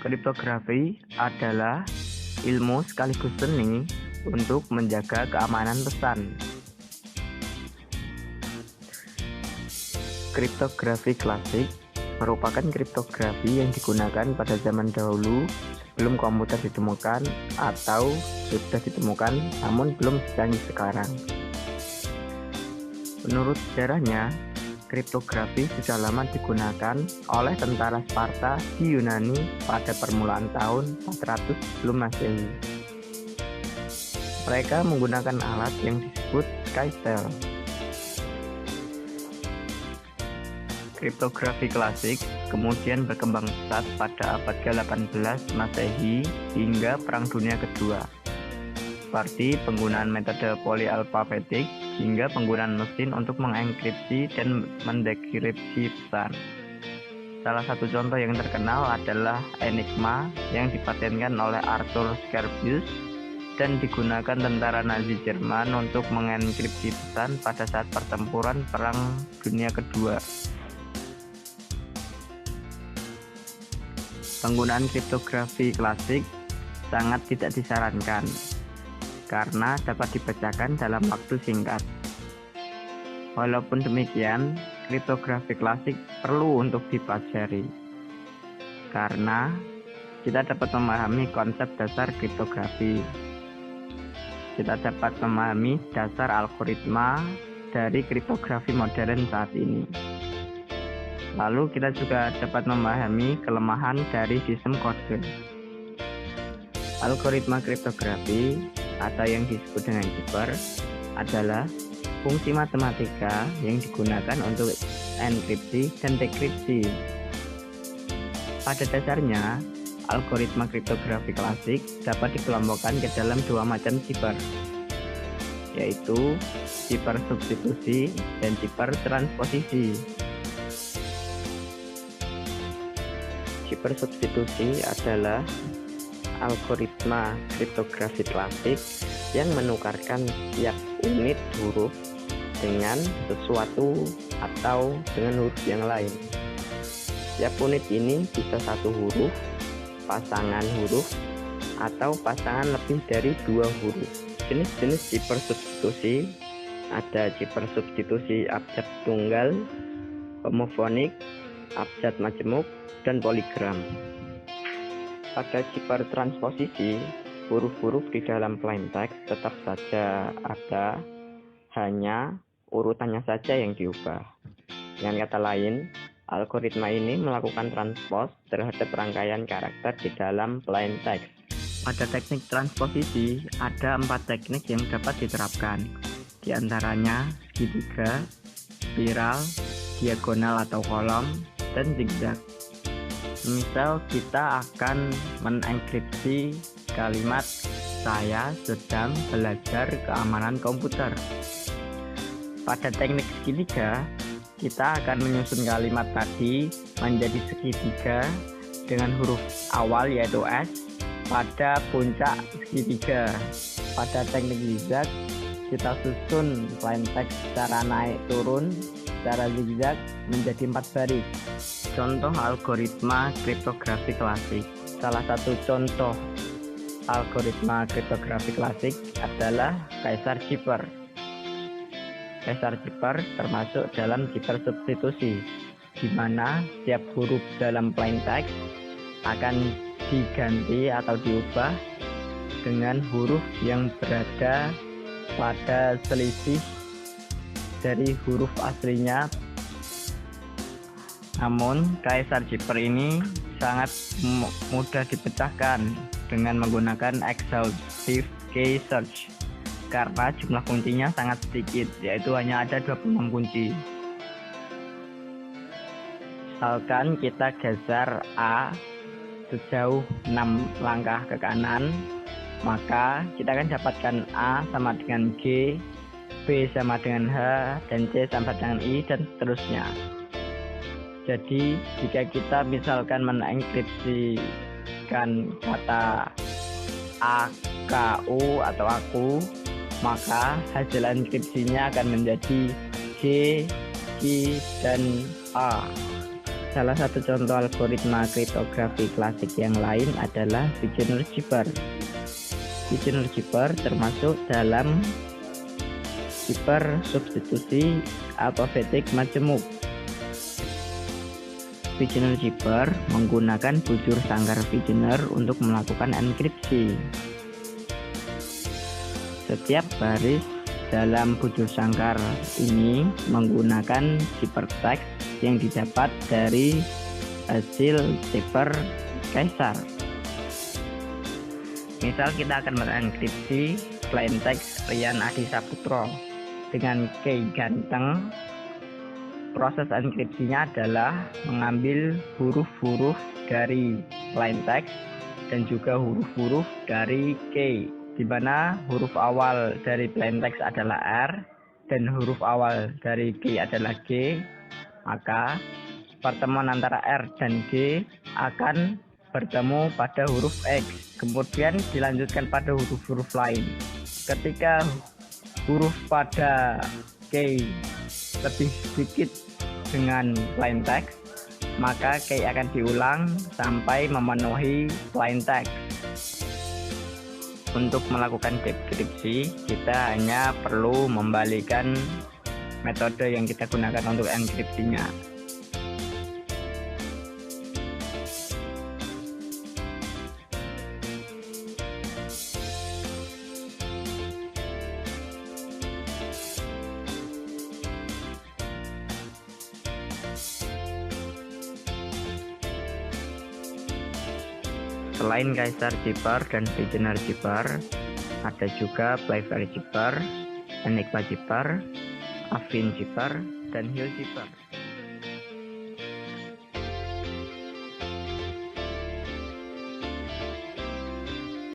Kriptografi adalah ilmu sekaligus seni untuk menjaga keamanan pesan. Kriptografi klasik merupakan kriptografi yang digunakan pada zaman dahulu sebelum komputer ditemukan atau sudah ditemukan namun belum secanggih sekarang. Menurut sejarahnya, kriptografi sudah lama digunakan oleh tentara Sparta di Yunani pada permulaan tahun 400 sebelum Masehi. Mereka menggunakan alat yang disebut Skycell. Kriptografi klasik kemudian berkembang pesat pada abad ke-18 Masehi hingga Perang Dunia Kedua, seperti penggunaan metode polyalfabetik hingga penggunaan mesin untuk mengenkripsi dan mendekripsi pesan. Salah satu contoh yang terkenal adalah Enigma yang dipatenkan oleh Arthur Scarpius dan digunakan tentara Nazi Jerman untuk mengenkripsi pesan pada saat pertempuran Perang Dunia Kedua. Penggunaan kriptografi klasik sangat tidak disarankan karena dapat dibacakan dalam waktu singkat. Walaupun demikian, kriptografi klasik perlu untuk dipelajari karena kita dapat memahami konsep dasar kriptografi. Kita dapat memahami dasar algoritma dari kriptografi modern saat ini. Lalu kita juga dapat memahami kelemahan dari sistem kode. Algoritma kriptografi atau yang disebut dengan cipher adalah fungsi matematika yang digunakan untuk enkripsi dan dekripsi. Pada dasarnya, algoritma kriptografi klasik dapat dikelompokkan ke dalam dua macam cipher, yaitu cipher substitusi dan cipher transposisi. Cipher substitusi adalah algoritma kriptografi klasik yang menukarkan tiap unit huruf dengan sesuatu atau dengan huruf yang lain. Tiap unit ini bisa satu huruf, pasangan huruf, atau pasangan lebih dari dua huruf. Jenis-jenis cipher substitusi ada cipher substitusi abjad tunggal, homofonik, abjad majemuk, dan poligram. Pada cipher transposisi, huruf-huruf di dalam plain text tetap saja ada, hanya urutannya saja yang diubah. Dengan kata lain, algoritma ini melakukan transpose terhadap rangkaian karakter di dalam plain text. Pada teknik transposisi, ada 4 teknik yang dapat diterapkan. Di antaranya segitiga, spiral, diagonal atau kolom, dan zigzag. Misal kita akan mengenkripsi kalimat "saya sedang belajar keamanan komputer". Pada teknik segitiga, kita akan menyusun kalimat tadi menjadi segitiga dengan huruf awal yaitu S pada puncak segitiga. Pada teknik zigzag, kita susun plain text secara naik turun secara zigzag menjadi 4 baris. Contoh algoritma kriptografi klasik. Salah satu contoh algoritma kriptografi klasik adalah Caesar cipher. Caesar cipher termasuk dalam cipher substitusi, di mana setiap huruf dalam plain text akan diganti atau diubah dengan huruf yang berada pada selisih dari huruf aslinya. Namun, Caesar cipher ini sangat mudah dipecahkan dengan menggunakan exhaustive key search karena jumlah kuncinya sangat sedikit, yaitu hanya ada 26 kunci. Misalkan kita geser A sejauh 6 langkah ke kanan, maka kita akan dapatkan A sama dengan G, B sama dengan H, dan C sama dengan I, dan seterusnya. Jadi jika kita misalkan mengenkripsikan kata AKU atau aku, maka hasil enkripsinya akan menjadi G, I, dan A. Salah satu contoh algoritma kriptografi klasik yang lain adalah Bigener Zipper. Bigener Zipper termasuk dalam zipper substitusi alfabetik majemuk. Bigener Zipper menggunakan bujur sangkar Bigener untuk melakukan enkripsi. Setiap baris dalam bujur sangkar ini menggunakan ciphertext yang didapat dari hasil zipper Caesar. Misal kita akan mengenkripsi plaintext Rian Adi Saputro dengan key ganteng. Proses enkripsinya adalah mengambil huruf-huruf dari plaintext dan juga huruf-huruf dari key, di mana huruf awal dari plaintext adalah R dan huruf awal dari G adalah G, maka pertemuan antara R dan G akan bertemu pada huruf X, kemudian dilanjutkan pada huruf-huruf lain. Ketika huruf pada K lebih sedikit dengan plaintext, maka K akan diulang sampai memenuhi plaintext. Untuk melakukan dekripsi, kita hanya perlu membalikan metode yang kita gunakan untuk enkripsinya. Selain Caesar Zipper dan Bigener Zipper, ada juga Playfair Zipper, Enigma Zipper, Affine Zipper, dan Hill Zipper.